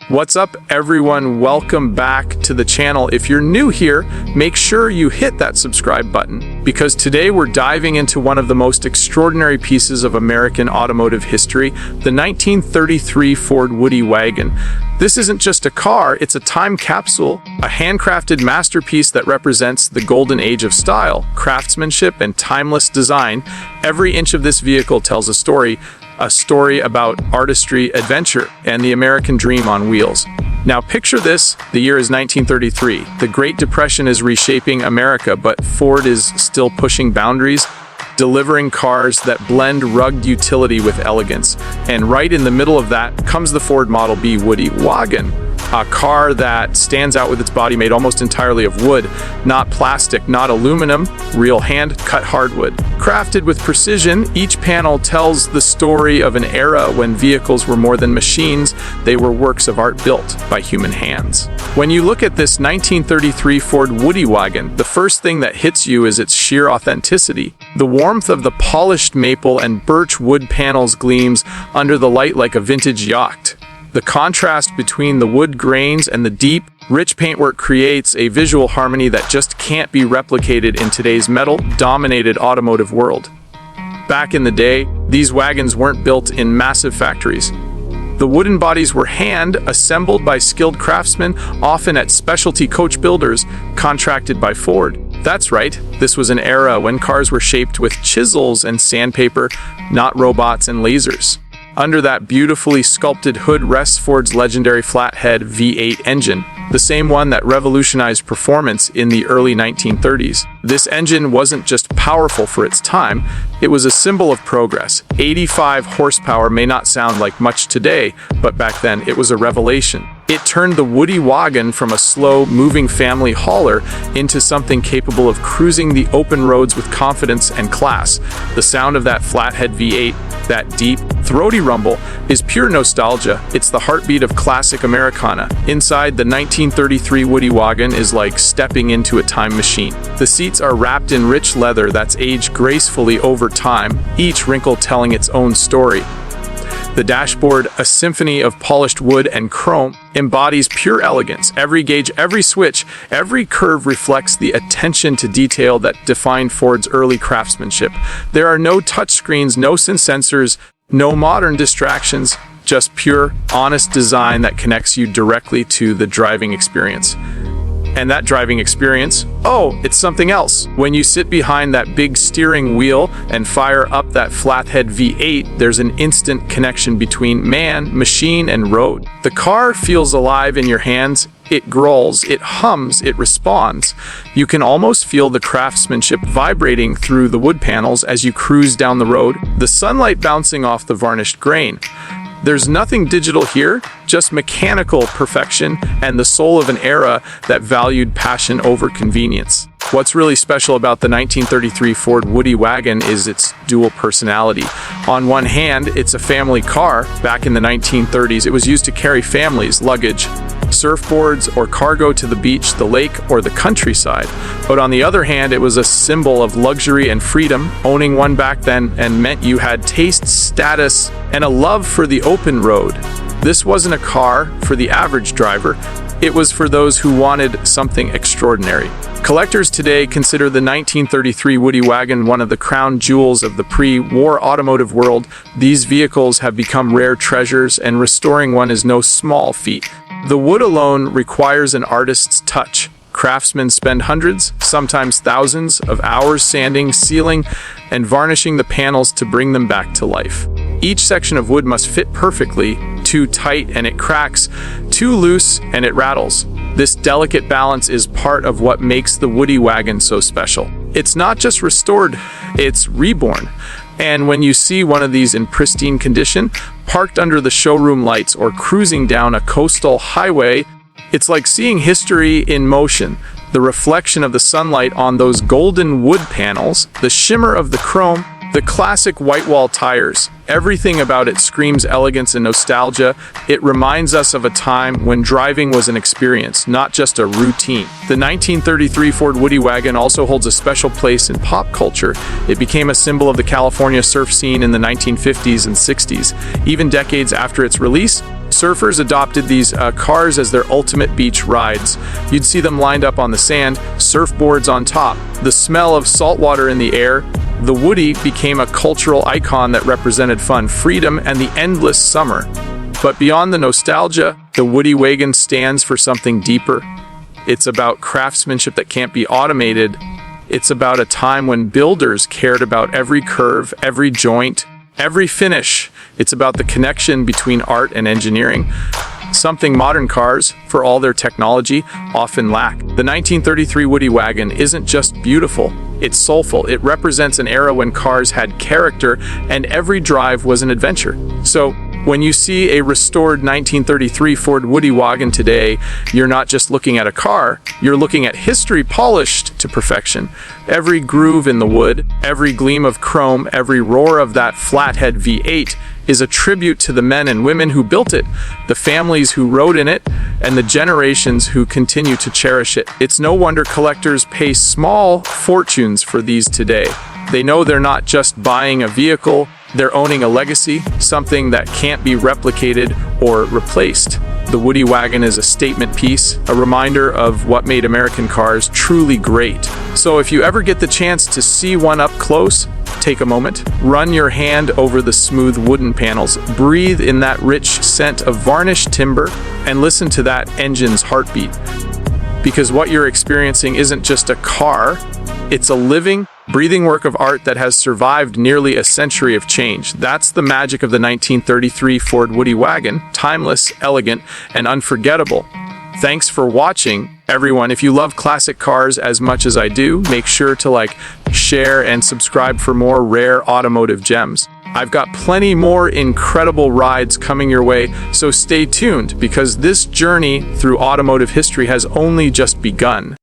What's up, everyone? Welcome back to the channel. If you're new here, make sure you hit that subscribe button, because today we're diving into one of the most extraordinary pieces of American automotive history, the 1933 Ford Woody Wagon. This isn't just a car, it's a time capsule, a handcrafted masterpiece that represents the golden age of style, craftsmanship, and timeless design. Every inch of this vehicle tells a story about artistry, adventure, and the American dream on wheels. Now picture this, the year is 1933. The Great Depression is reshaping America, but Ford is still pushing boundaries, delivering cars that blend rugged utility with elegance. And right in the middle of that comes the Ford Model B Woody Wagon, a car that stands out with its body made almost entirely of wood, not plastic, not aluminum, real hand-cut hardwood. Crafted with precision, each panel tells the story of an era when vehicles were more than machines, they were works of art built by human hands. When you look at this 1933 Ford Woody Wagon, the first thing that hits you is its sheer authenticity. The warmth of the polished maple and birch wood panels gleams under the light like a vintage yacht. The contrast between the wood grains and the deep, rich paintwork creates a visual harmony that just can't be replicated in today's metal-dominated automotive world. Back in the day, these wagons weren't built in massive factories. The wooden bodies were hand-assembled by skilled craftsmen, often at specialty coach builders contracted by Ford. That's right, this was an era when cars were shaped with chisels and sandpaper, not robots and lasers. Under that beautifully sculpted hood rests Ford's legendary Flathead V8 engine, the same one that revolutionized performance in the early 1930s. This engine wasn't just powerful for its time, it was a symbol of progress. 85 horsepower may not sound like much today, but back then it was a revelation. It turned the Woody Wagon from a slow-moving family hauler into something capable of cruising the open roads with confidence and class. The sound of that Flathead V8, that deep, throaty rumble, is pure nostalgia. It's the heartbeat of classic Americana. Inside, the 1933 Woody Wagon is like stepping into a time machine. The seats are wrapped in rich leather that's aged gracefully over time, each wrinkle telling its own story. The dashboard, a symphony of polished wood and chrome, embodies pure elegance. Every gauge, every switch, every curve reflects the attention to detail that defined Ford's early craftsmanship. There are no touchscreens, no sensors, no modern distractions, just pure, honest design that connects you directly to the driving experience. And that driving experience, it's something else. When you sit behind that big steering wheel and fire up that Flathead V8, there's an instant connection between man, machine, and road. The car feels alive in your hands. It growls, it hums, it responds. You can almost feel the craftsmanship vibrating through the wood panels as you cruise down the road, the sunlight bouncing off the varnished grain. There's nothing digital here, just mechanical perfection and the soul of an era that valued passion over convenience. What's really special about the 1933 Ford Woody Wagon is its dual personality. On one hand, it's a family car. Back in the 1930s, it was used to carry families, luggage, surfboards, or cargo to the beach, the lake, or the countryside. But on the other hand, it was a symbol of luxury and freedom. Owning one back then meant you had taste, status, and a love for the open road. This wasn't a car for the average driver. It was for those who wanted something extraordinary. Collectors today consider the 1933 Woody Wagon one of the crown jewels of the pre-war automotive world. These vehicles have become rare treasures, and restoring one is no small feat. The wood alone requires an artist's touch. Craftsmen spend hundreds, sometimes thousands, of hours sanding, sealing, and varnishing the panels to bring them back to life. Each section of wood must fit perfectly. Too tight and it cracks, too loose and it rattles. This delicate balance is part of what makes the Woody Wagon so special. It's not just restored, it's reborn. And when you see one of these in pristine condition, parked under the showroom lights or cruising down a coastal highway, it's like seeing history in motion. The reflection of the sunlight on those golden wood panels, the shimmer of the chrome, the classic white wall tires. Everything about it screams elegance and nostalgia. It reminds us of a time when driving was an experience, not just a routine. The 1933 Ford Woody Wagon also holds a special place in pop culture. It became a symbol of the California surf scene in the 1950s and 60s. Even decades after its release, Surfers adopted these cars as their ultimate beach rides. You'd see them lined up on the sand, surfboards on top. The smell of salt water in the air. The Woody became a cultural icon that represented fun, freedom, and the endless summer. But beyond the nostalgia, the Woody Wagon stands for something deeper. It's about craftsmanship that can't be automated. It's about a time when builders cared about every curve, every joint, every finish. It's about the connection between art and engineering, something modern cars, for all their technology, often lack. The 1933 Woody Wagon isn't just beautiful, it's soulful. It represents an era when cars had character and every drive was an adventure. So, when you see a restored 1933 Ford Woody Wagon today, you're not just looking at a car, you're looking at history polished to perfection. Every groove in the wood, every gleam of chrome, every roar of that Flathead V8 is a tribute to the men and women who built it, the families who rode in it, and the generations who continue to cherish it. It's no wonder collectors pay small fortunes for these today. They know they're not just buying a vehicle, they're owning a legacy, something that can't be replicated or replaced. The Woody Wagon is a statement piece, a reminder of what made American cars truly great. So if you ever get the chance to see one up close, take a moment, run your hand over the smooth wooden panels, breathe in that rich scent of varnished timber, and listen to that engine's heartbeat. Because what you're experiencing isn't just a car, it's a living, breathing work of art that has survived nearly a century of change. That's the magic of the 1933 Ford Woody Wagon, timeless, elegant, and unforgettable. Thanks for watching, everyone. If you love classic cars as much as I do, make sure to like, share, and subscribe for more rare automotive gems. I've got plenty more incredible rides coming your way, so stay tuned because this journey through automotive history has only just begun.